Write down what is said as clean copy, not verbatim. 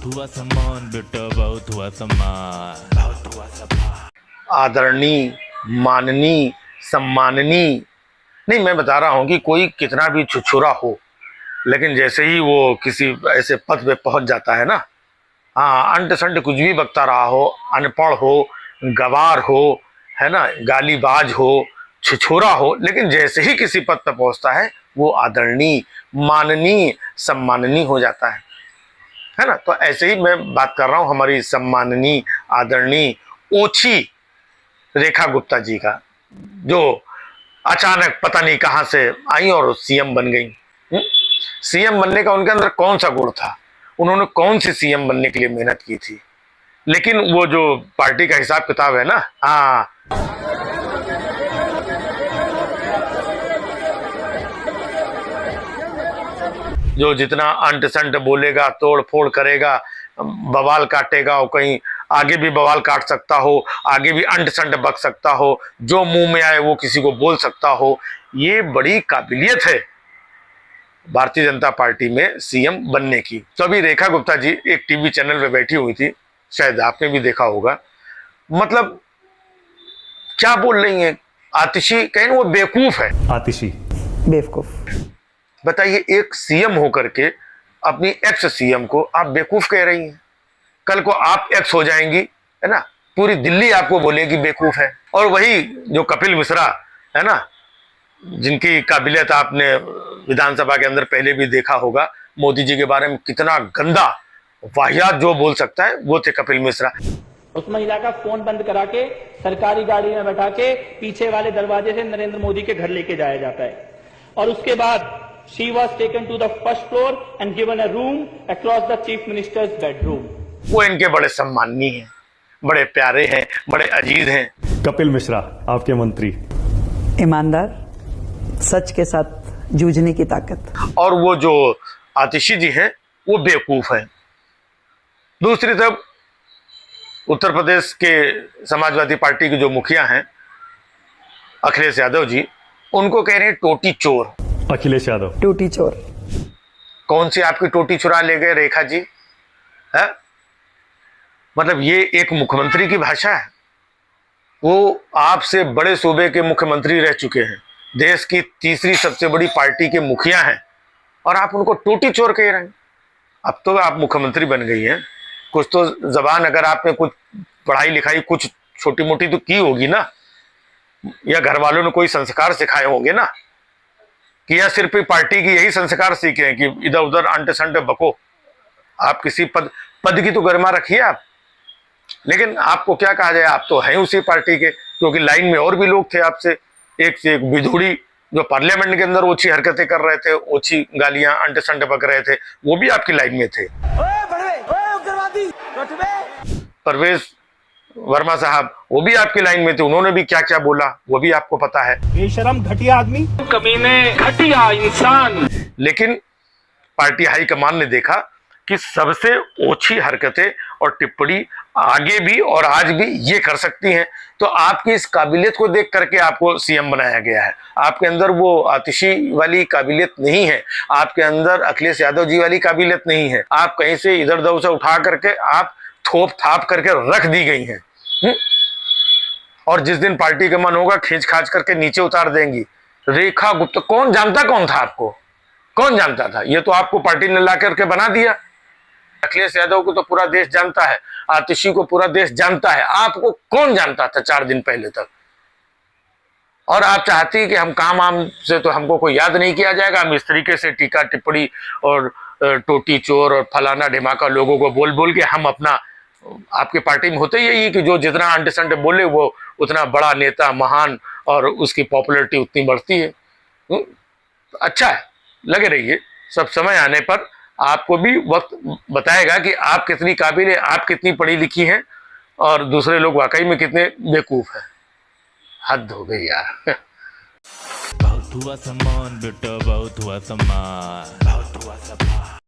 बहुत हुआ सम्मान बेटा, बहुत हुआ सम्मान, बहुत हुआ सम्मान। आदरणीय, माननीय, सम्माननीय नहीं, मैं बता रहा हूं कि कोई कितना भी छुछुरा हो, लेकिन जैसे ही वो किसी ऐसे पद पे पहुंच जाता है ना, हाँ, अंट संट कुछ भी बकता रहा हो, अनपढ़ हो, गवार हो, है ना, गालीबाज हो, छिछोरा हो, लेकिन जैसे ही किसी पद पर पहुंचता है वो आदरणीय, माननीय, सम्माननीय हो जाता है ना। तो ऐसे ही मैं बात कर रहा हूं हमारी सम्माननीय, आदरणीय, ओछी रेखा गुप्ता जी का, जो अचानक पता नहीं कहां से आई और सीएम बन गई। सीएम बनने का उनके अंदर कौन सा गुण था, उन्होंने कौन सी सीएम बनने के लिए मेहनत की थी। लेकिन वो जो पार्टी का हिसाब किताब है ना, हाँ, जो जितना अंट संट बोलेगा, तोड़ फोड़ करेगा, बवाल काटेगा, और कहीं आगे भी बवाल काट सकता हो, आगे भी अंट संट बक सकता हो, जो मुंह में आए वो किसी को बोल सकता हो, ये बड़ी काबिलियत है भारतीय जनता पार्टी में सीएम बनने की। तो अभी रेखा गुप्ता जी एक टीवी चैनल पे बैठी हुई थी, शायद आपने भी देखा होगा। मतलब क्या बोल रही हैं, आतिशी, कहीं वो बेवकूफ है, आतिशी बेवकूफ। बताइए, एक सीएम होकर के अपनी एक्स सीएम को आप बेवकूफ कह रही हैं। कल को आप एक्स हो जाएंगी, है ना, पूरी दिल्ली आपको बोलेगी बेवकूफ है। और वही जो कपिल मिश्रा है ना, जिनकी काबिलियत आपने विधानसभा के अंदर पहले भी देखा होगा, मोदी जी के बारे में कितना गंदा वाहियात जो बोल सकता है, वो थे कपिल मिश्रा। उस महिला का फोन बंद करा के सरकारी गाड़ी में बैठा के पीछे वाले दरवाजे से नरेंद्र मोदी के घर लेके जाया जाता है, और उसके बाद she was taken to the first floor and given a room across the chief minister's bedroom. वो इनके बड़े सम्माननीय हैं, बड़े प्यारे हैं, बड़े अजीज हैं। कपिल मिश्रा आपके मंत्री, ईमानदार, सच के साथ जूझने की ताकत। और वो जो आतिशी जी हैं वो बेवकूफ हैं। दूसरी तरफ उत्तर प्रदेश के समाजवादी पार्टी के जो मुखिया हैं अखिलेश यादव जी, उनको कह रहे हैं टोटी चोर। अखिलेश यादव टूटी चोर। कौन सी आपकी टोटी चुरा ले गए रेखा जी, है? मतलब ये एक मुख्यमंत्री की भाषा है। वो आपसे बड़े सूबे के मुख्यमंत्री रह चुके हैं, देश की तीसरी सबसे बड़ी पार्टी के मुखिया हैं, और आप उनको टोटी चोर कह रहे हैं। अब तो आप मुख्यमंत्री बन गई हैं, कुछ तो जबान, अगर आपने कुछ पढ़ाई लिखाई कुछ छोटी मोटी तो की होगी ना, या घर वालों ने कोई संस्कार सिखाए होंगे ना, कि या सिर्फ पार्टी की यही संस्कार सीखे हैं कि इधर उधर अंट संट बको। आप किसी पद की तो गरिमा रखिए आप। लेकिन आपको क्या कहा जाए, आप तो हैं उसी पार्टी के, क्योंकि लाइन में और भी लोग थे आपसे, एक से एक विधुड़ी, जो पार्लियामेंट के अंदर ओछी हरकतें कर रहे थे, ओछी गालियां अंट संट बक रहे थे, वो भी आपकी लाइन में थे। परवेज वर्मा साहब, वो भी आपकी लाइन में थे, उन्होंने भी क्या क्या बोला वो भी आपको पता है। बेशरम घटिया आदमी, कमीने, घटिया इंसान। लेकिन पार्टी हाईकमान ने देखा कि सबसे ओछी हरकतें और टिप्पणी आगे भी और आज भी ये कर सकती हैं, तो आपकी इस काबिलियत को देख करके आपको सीएम बनाया गया है। आपके अंदर वो आतिशी वाली काबिलियत नहीं है, आपके अंदर अखिलेश यादव जी वाली काबिलियत नहीं है। आप कहीं से इधर उधर से उठा करके आप थोप थाप करके रख दी गई हैं, और जिस दिन पार्टी का मन होगा खींच खाच करके नीचे उतार देंगी। रेखा गुप्ता, कौन जानता कौन था आपको, कौन जानता था? ये तो आपको पार्टी ने ला करके बना दिया। अखिलेश यादव को तो पूरा देश जानता है, आतिशी को पूरा देश जानता है, आपको कौन जानता था 4 दिन पहले तक? और आप चाहती कि हम काम आम से तो हमको कोई याद नहीं किया जाएगा, हम इस तरीके से टीका टिप्पणी और टोटी चोर और फलाना ढिमाका लोगों को बोल बोल के हम अपना, आपकी पार्टी में होते यही कि जो जितना अंट संट बोले वो उतना बड़ा नेता, महान, और उसकी पॉपुलैरिटी उतनी बढ़ती है। अच्छा है, लगे रहिए, सब समय आने पर आपको भी वक्त बताएगा कि आप कितनी काबिल है, आप कितनी पढ़ी लिखी हैं, और दूसरे लोग वाकई में कितने बेवकूफ हैं। हद हो गई यार। बहुत हुआ सम्मान बेटा, बहुत हुआ सम्मान, बहुत हुआ सम्मान।